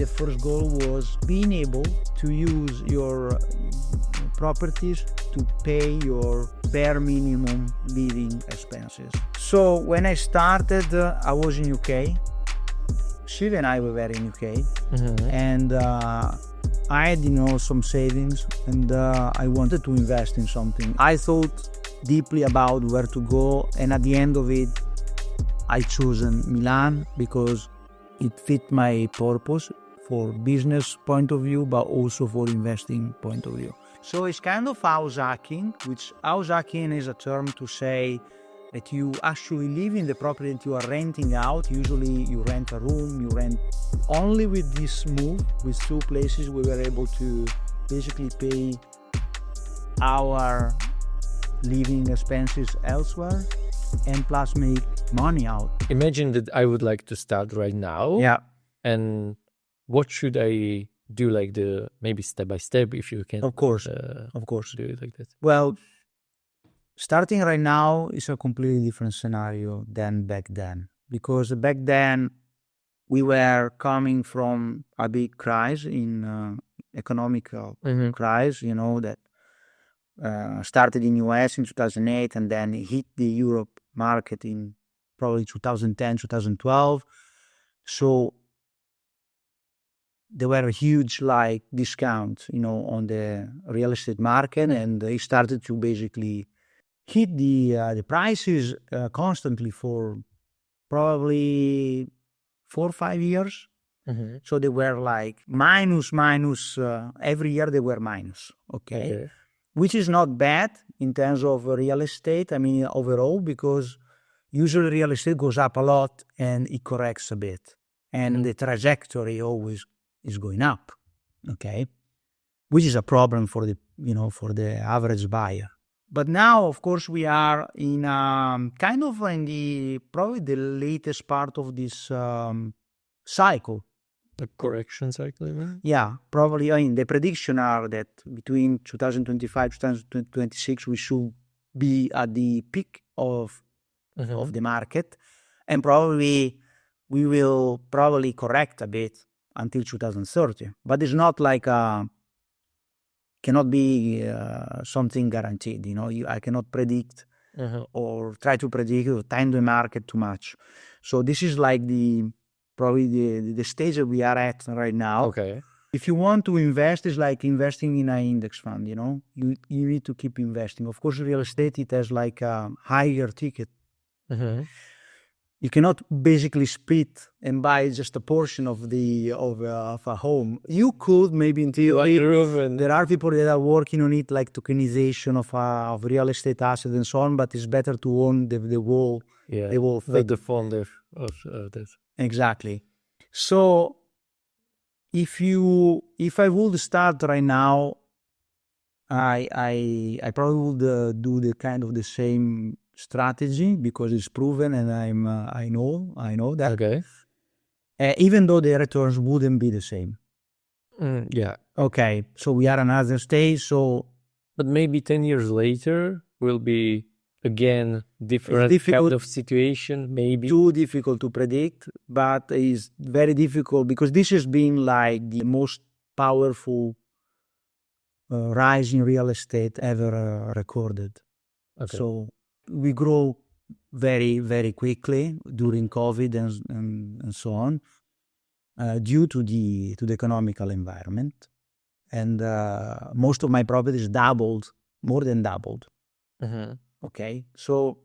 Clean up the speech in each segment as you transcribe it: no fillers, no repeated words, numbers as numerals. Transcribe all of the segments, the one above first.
first goal was being able to use your properties to pay your bare minimum living expenses. So when I started, I was in UK. Shiv and I were in UK, and I had, some savings, and I wanted to invest in something. I thought deeply about where to go, and at the end of it, I chosen Milan because it fit my purpose for business point of view, but also for investing point of view. So it's kind of house hacking, which house hacking is a term to say that you actually live in the property that you are renting out. Usually you rent a room, you rent. Only with this move, with 2 places, we were able to basically pay our living expenses elsewhere and plus make money out. Imagine that I would like to start right now. Yeah. And what should I do, like maybe step by step, if you can? Of course. Do it like that. Well, starting right now is a completely different scenario than back then, because back then we were coming from a big crisis in economical crisis, that started in US in 2008 and then hit the Europe market in probably 2010, 2012. So there were a huge discounts, on the real estate market, and they started to basically hit the prices constantly for probably 4 or 5 years. So they were minus, every year they were minus, okay? Which is not bad in terms of real estate, overall, because usually real estate goes up a lot and it corrects a bit. And the trajectory always is going up, okay? Which is a problem for the average buyer. But now, of course, we are in kind of in probably the latest part of this cycle. The correction cycle, right? Yeah, probably. The prediction are that between 2025 2026 we should be at the peak of the market, and probably we will correct a bit until 2030. But it's not cannot be something guaranteed. I cannot predict or try to predict or time the market too much. So this is probably the stage that we are at right now. Okay. If you want to invest, it's like investing in an index fund, you need to keep investing. Of course, real estate, it has a higher ticket. You cannot basically split and buy just a portion of a home. You could maybe in theory. There are people that are working on it, like tokenization of real estate assets and so on, but it's better to own the whole. Yeah, the founder of that. Exactly. So if I would start right now, I probably would do the same strategy because it's proven and I know that. Okay. Even though the returns wouldn't be the same. Yeah. Okay. So we are another stage. But maybe 10 years later will be again different kind of situation, maybe. Too difficult to predict, but it's very difficult because this has been the most powerful rise in real estate ever recorded. Okay. So we grow very, very quickly during COVID and so on, due to the economical environment, and most of my properties doubled, more than doubled. Okay, so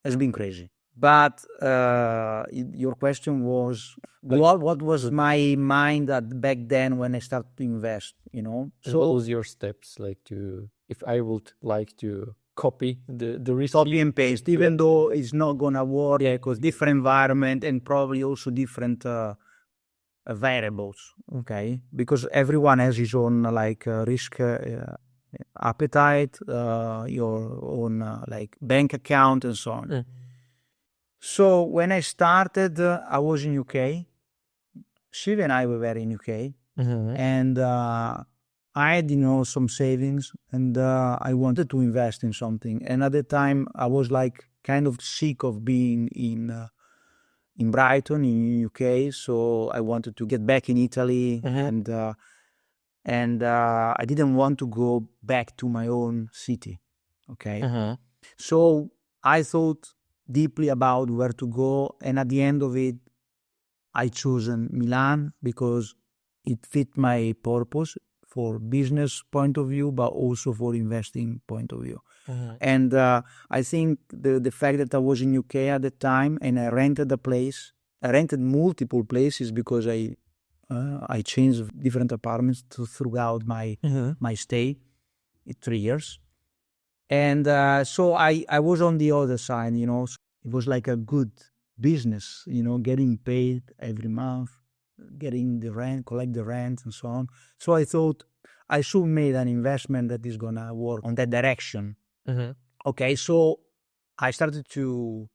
it's been crazy. But your question was, what was my mind back then when I started to invest? So what was your steps if I would like to copy the risk? Copy and paste, even though it's not gonna work, because different environment and probably also different variables. Okay, because everyone has his own risk appetite, your own bank account and so on. So when I started, I was in UK. Shiv and I were in UK, and I had some savings, and I wanted to invest in something. And at the time, I was kind of sick of being in in Brighton in UK. So I wanted to get back in Italy, and I didn't want to go back to my own city. Okay. So I thought deeply about where to go, and at the end of it, I chosen Milan because it fit my purpose for business point of view, but also for investing point of view. And I think the fact that I was in UK at the time and I rented a place, I rented multiple places because I changed different apartments throughout my stay, 3 years. And so I was on the other side, so it was like a good business, getting paid every month, getting the rent, collect the rent and so on. So I thought I should make an investment that is going to work on that direction. Okay, so I started to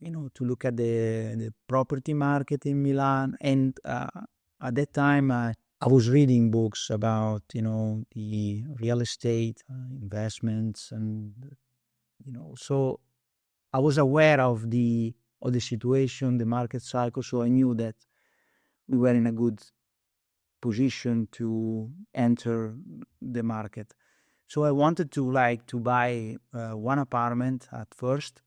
look at the property market in Milan. And at that time, I was reading books about, the real estate investments. And, so I was aware of the situation, the market cycle. So I knew that we were in a good position to enter the market. So I wanted to buy one apartment at first.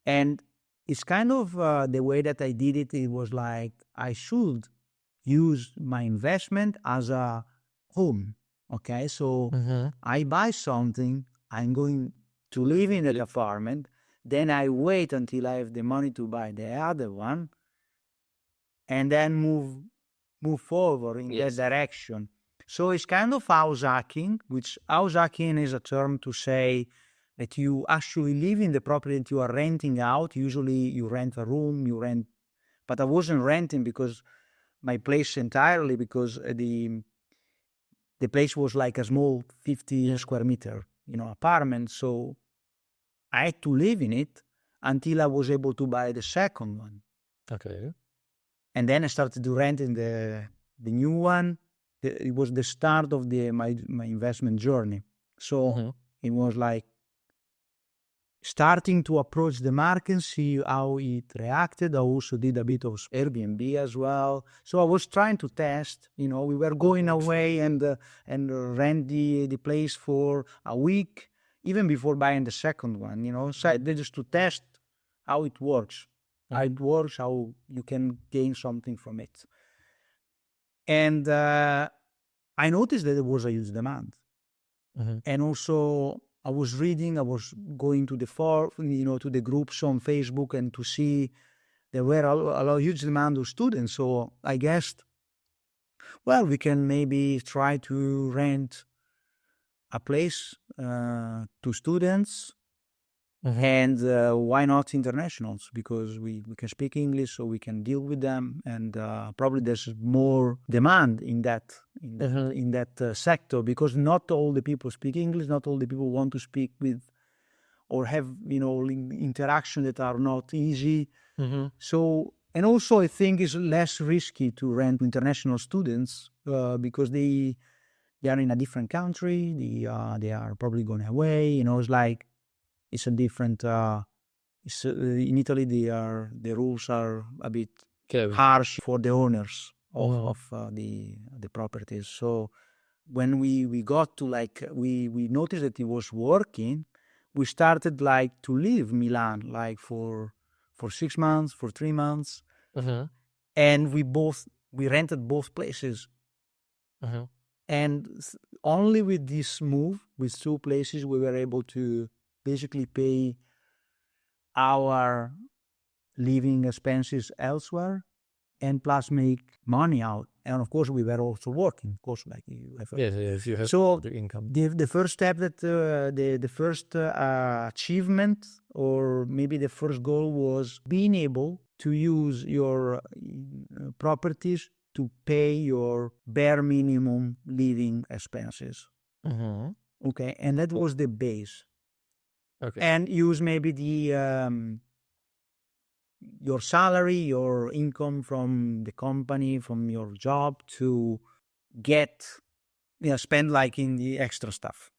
And it's kind of the way that I did it. It was like I should use my investment as a home. Okay, so I buy something, I'm going to live in that apartment, then I wait until I have the money to buy the other one, and then move forward in that direction. So it's kind of house hacking, which house hacking is a term to say that you actually live in the property that you are renting out. Usually you rent a room, but I wasn't renting because my place entirely, because the place was like a small 50 square meter, apartment. So I had to live in it until I was able to buy the second one. Okay. And then I started to rent in the new one. It was the start of my investment journey. So it was like starting to approach the market, see how it reacted. I also did a bit of Airbnb as well. So I was trying to test, we were going away and rent the place for a week, even before buying the second one, so just to test how it works, how you can gain something from it. And I noticed that there was a huge demand. And also I was reading, I was going to to the groups on Facebook, and to see there were a huge demand of students. So I guessed, well, we can maybe try to rent a place to students. And why not internationals? Because we can speak English, so we can deal with them, and probably there's more demand in that sector, because not all the people speak English, not all the people want to speak with or have interaction that are not easy. So, and also I think it's less risky to rent international students because they are in a different country. They are probably going away. It's like, it's a different. In Italy, the rules are a bit harsh for the owners of the properties. So when we got to we noticed that it was working, we started to leave Milan for 6 months, for 3 months, and we rented both places. And only with this move, with 2 places, we were able to basically pay our living expenses elsewhere, and plus make money out. And of course, we were also working. Of course, you have. Yes, you have so the income. The first step, that the first achievement, or maybe the first goal, was being able to use your properties to pay your bare minimum living expenses. Okay, and that was the base. Okay. And use maybe your salary, your income from the company, from your job, to spend in the extra stuff.